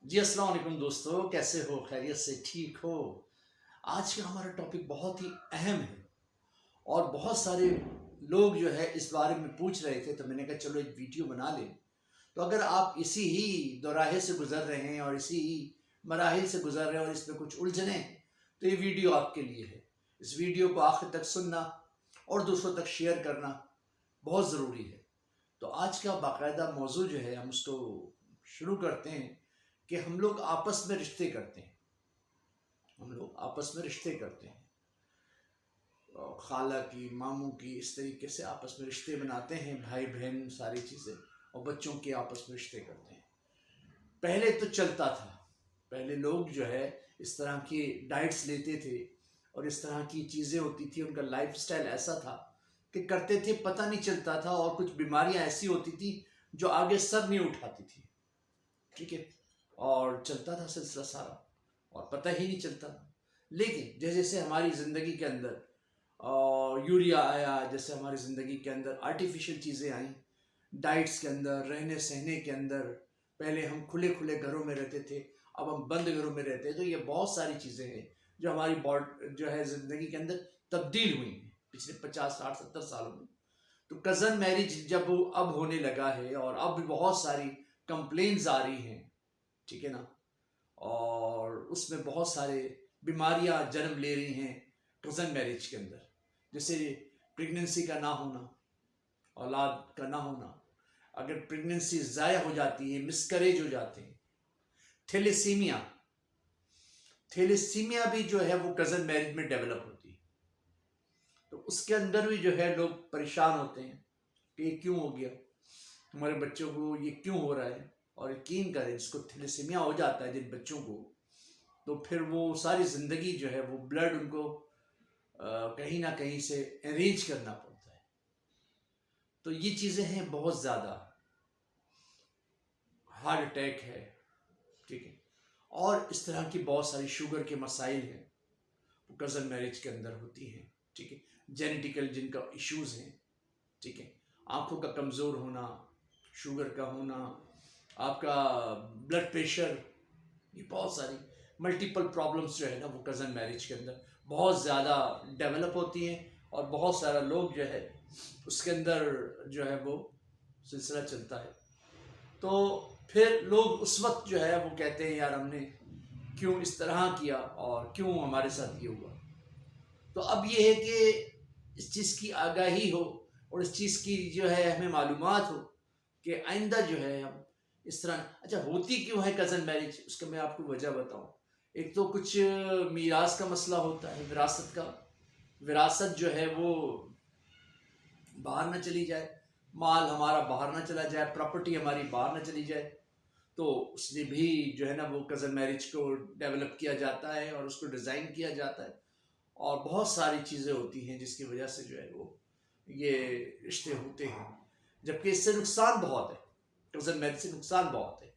جی السلام علیکم دوستو، کیسے ہو؟ خیریت سے ٹھیک ہو؟ آج کا ہمارا ٹاپک بہت ہی اہم ہے اور بہت سارے لوگ جو ہے اس بارے میں پوچھ رہے تھے، تو میں نے کہا چلو ایک ویڈیو بنا لیں۔ تو اگر آپ اسی ہی دوراہے سے گزر رہے ہیں اور اسی ہی مراحل سے گزر رہے ہیں اور اس میں کچھ الجھنے ہیں، تو یہ ویڈیو آپ کے لیے ہے۔ اس ویڈیو کو آخر تک سننا اور دوسروں تک شیئر کرنا بہت ضروری ہے۔ تو آج کا باقاعدہ موضوع جو ہے، ہم اس کو شروع کرتے ہیں کہ ہم لوگ آپس میں رشتے کرتے ہیں۔ ہم لوگ آپس میں رشتے کرتے ہیں، خالہ کی، ماموں کی، اس طریقے سے آپس میں رشتے بناتے ہیں، بھائی بہن ساری چیزیں، اور بچوں کے آپس میں رشتے کرتے ہیں۔ پہلے تو چلتا تھا، پہلے لوگ جو ہے اس طرح کی ڈائٹس لیتے تھے اور اس طرح کی چیزیں ہوتی تھی، ان کا لائف سٹائل ایسا تھا کہ کرتے تھے پتہ نہیں چلتا تھا، اور کچھ بیماریاں ایسی ہوتی تھی جو آگے سر نہیں اٹھاتی تھی، ٹھیک ہے، اور چلتا تھا سلسلہ سارا اور پتہ ہی نہیں چلتا تھا۔ لیکن جیسے جیسے ہماری زندگی کے اندر یوریا آیا، جیسے ہماری زندگی کے اندر آرٹیفیشل چیزیں آئیں، ڈائٹس کے اندر، رہنے سہنے کے اندر، پہلے ہم کھلے کھلے گھروں میں رہتے تھے، اب ہم بند گھروں میں رہتے ہیں، تو یہ بہت ساری چیزیں ہیں جو ہماری جو ہے زندگی کے اندر تبدیل ہوئی ہیں پچھلے 50 60 70 سالوں میں۔ تو کزن میرج جب اب ہونے لگا ہے اور اب بھی بہت ساری کمپلینز آ رہی ہیں، ٹھیک ہے نا، اور اس میں بہت سارے بیماریاں جنم لے رہی ہیں کزن میرج کے اندر، جیسے پریگننسی کا نہ ہونا، اولاد کا نہ ہونا، اگر پریگننسی ضائع ہو جاتی ہے، مسکریج ہو جاتے ہیں، تھیلیسیمیا، تھیلیسیمیا بھی جو ہے وہ کزن میرج میں ڈیولپ ہوتی ہے۔ تو اس کے اندر بھی جو ہے لوگ پریشان ہوتے ہیں کہ یہ کیوں ہو گیا، ہمارے بچوں کو یہ کیوں ہو رہا ہے۔ اور یقین کریں، جس کو تھیلیسیمیا ہو جاتا ہے جن بچوں کو، تو پھر وہ ساری زندگی جو ہے وہ بلڈ ان کو کہیں نہ کہیں سے ارینج کرنا پڑتا ہے۔ تو یہ چیزیں ہیں بہت زیادہ، ہارٹ اٹیک ہے، ٹھیک ہے، اور اس طرح کی بہت ساری شوگر کے مسائل ہیں وہ کزن میرج کے اندر ہوتی ہیں، ٹھیک ہے، جینیٹیکل جن کا ایشوز ہیں، ٹھیک ہے، آنکھوں کا کمزور ہونا، شوگر کا ہونا، آپ کا بلڈ پریشر، یہ بہت ساری ملٹیپل پرابلمس جو ہے نا وہ کزن میرج کے اندر بہت زیادہ ڈیولپ ہوتی ہیں، اور بہت سارا لوگ جو ہے اس کے اندر جو ہے وہ سلسلہ چلتا ہے۔ تو پھر لوگ اس وقت جو ہے وہ کہتے ہیں یار ہم نے کیوں اس طرح کیا اور کیوں ہمارے ساتھ یہ ہوا۔ تو اب یہ ہے کہ اس چیز کی آگاہی ہو اور اس چیز کی جو ہے ہمیں معلومات ہو کہ آئندہ جو ہے ہم اس طرح اچھا ہوتی کیوں ہے کزن میرج، اس کا میں آپ کو وجہ بتاؤں۔ ایک تو کچھ میراث کا مسئلہ ہوتا ہے، وراثت کا، وراثت جو ہے وہ باہر نہ چلی جائے، مال ہمارا باہر نہ چلا جائے، پراپرٹی ہماری باہر نہ چلی جائے، تو اس لیے بھی جو ہے نا وہ کزن میرج کو ڈیولپ کیا جاتا ہے اور اس کو ڈیزائن کیا جاتا ہے، اور بہت ساری چیزیں ہوتی ہیں جس کی وجہ سے جو ہے وہ یہ رشتے ہوتے ہیں، جبکہ اس سے نقصان بہت ہے، کزن میرج سے نقصان بہت ہے۔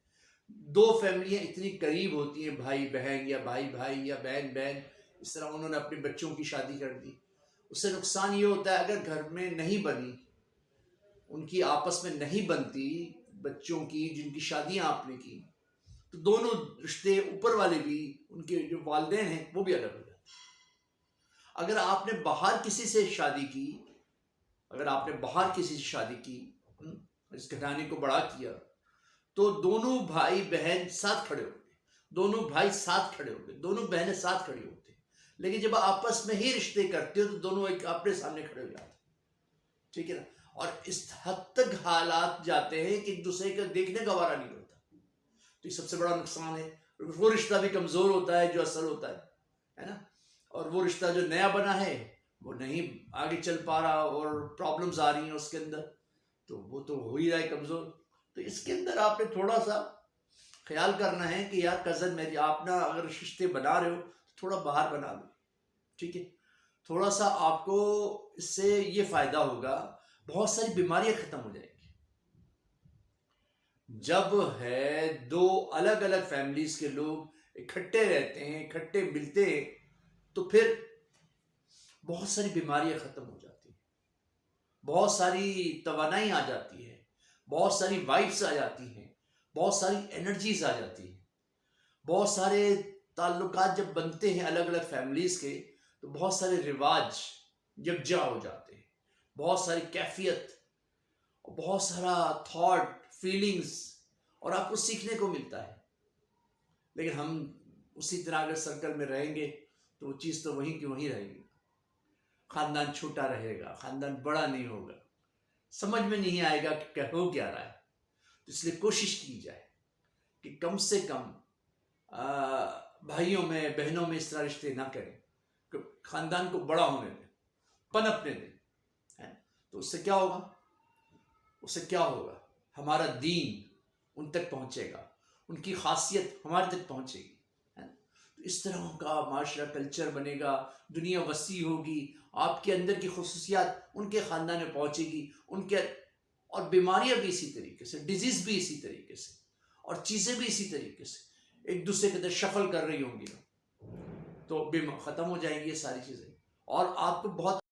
دو فیملیاں اتنی قریب ہوتی ہیں، بھائی بہن یا بھائی بھائی یا بہن بہن، اس طرح انہوں نے اپنے بچوں کی شادی کر دی، اس سے نقصان یہ ہوتا ہے اگر گھر میں نہیں بنی، ان کی آپس میں نہیں بنتی بچوں کی جن کی شادیاں آپ نے کی، تو دونوں رشتے اوپر والے بھی، ان کے جو والدین ہیں وہ بھی الگ ہو جاتے ہیں۔ اگر آپ نے باہر کسی سے شادی کی، اگر آپ نے باہر کسی سے شادی کی، اس گھرانے کو بڑا کیا، تو دونوں بھائی بہن ساتھ کھڑے ہوتے ہیں، دونوں بھائی ساتھ کھڑے ہوتے ہیں، دونوں بہنیں ساتھ کھڑی ہوتے ہیں، لیکن جب آپس میں ہی رشتے کرتے ہو تو دونوں ایک اپنے سامنے کھڑے ہو جاتے ہیں، ٹھیک ہے نا، اور اس حد تک حالات جاتے ہیں کہ ایک دوسرے کا دیکھنے کا وارہ نہیں ہوتا، تو یہ سب سے بڑا نقصان ہے۔ وہ رشتہ بھی کمزور ہوتا ہے جو اصل ہوتا ہے نا، اور وہ رشتہ جو نیا بنا ہے وہ نہیں آگے چل پا رہا اور پرابلمز آ رہی ہیں اس کے اندر، تو وہ تو ہو ہی رہا ہے کمزور۔ تو اس کے اندر آپ نے تھوڑا سا خیال کرنا ہے کہ یار کزن میری آپ نا اگر رشتے بنا رہے ہو تو تھوڑا باہر بنا لو، ٹھیک ہے، تھوڑا سا آپ کو اس سے یہ فائدہ ہوگا، بہت ساری بیماریاں ختم ہو جائیں گی۔ جب ہے دو الگ الگ فیملیز کے لوگ اکٹھے رہتے ہیں، اکٹھے ملتے ہیں، تو پھر بہت ساری بیماریاں ختم ہو جاتی ہیں، بہت ساری توانائی آ جاتی ہے، بہت ساری وائبس آ جاتی ہیں، بہت ساری انرجیز آ جاتی ہیں۔ بہت سارے تعلقات جب بنتے ہیں الگ الگ فیملیز کے تو بہت سارے رواج یکجا ہو جاتے ہیں، بہت ساری کیفیت، بہت سارا تھاٹ، فیلنگز، اور آپ کو سیکھنے کو ملتا ہے۔ لیکن ہم اسی طرح اگر سرکل میں رہیں گے تو وہ چیز تو وہیں کی وہیں رہے گی، خاندان چھوٹا رہے گا، خاندان بڑا نہیں ہوگا، سمجھ میں نہیں آئے گا کہ ہو کیا رہا ہے۔ تو اس لیے کوشش کی جائے کہ کم سے کم بھائیوں میں بہنوں میں اس طرح رشتے نہ کریں کہ خاندان کو بڑا ہونے دیں، پنپنے دیں۔ تو اس سے کیا ہوگا؟ اس سے کیا ہوگا؟ ہمارا دین ان تک پہنچے گا، ان کی خاصیت ہمارے تک پہنچے گی۔ تو اس طرح کا معاشرہ کلچر بنے گا، دنیا وسیع ہوگی، آپ کے اندر کی خصوصیات ان کے خاندان میں پہنچے گی، ان کے، اور بیماریاں بھی اسی طریقے سے، ڈیزیز بھی اسی طریقے سے، اور چیزیں بھی اسی طریقے سے ایک دوسرے کے اندر شفل کر رہی ہوں گی، تو ختم ہو جائیں گی یہ ساری چیزیں، اور آپ کو بہت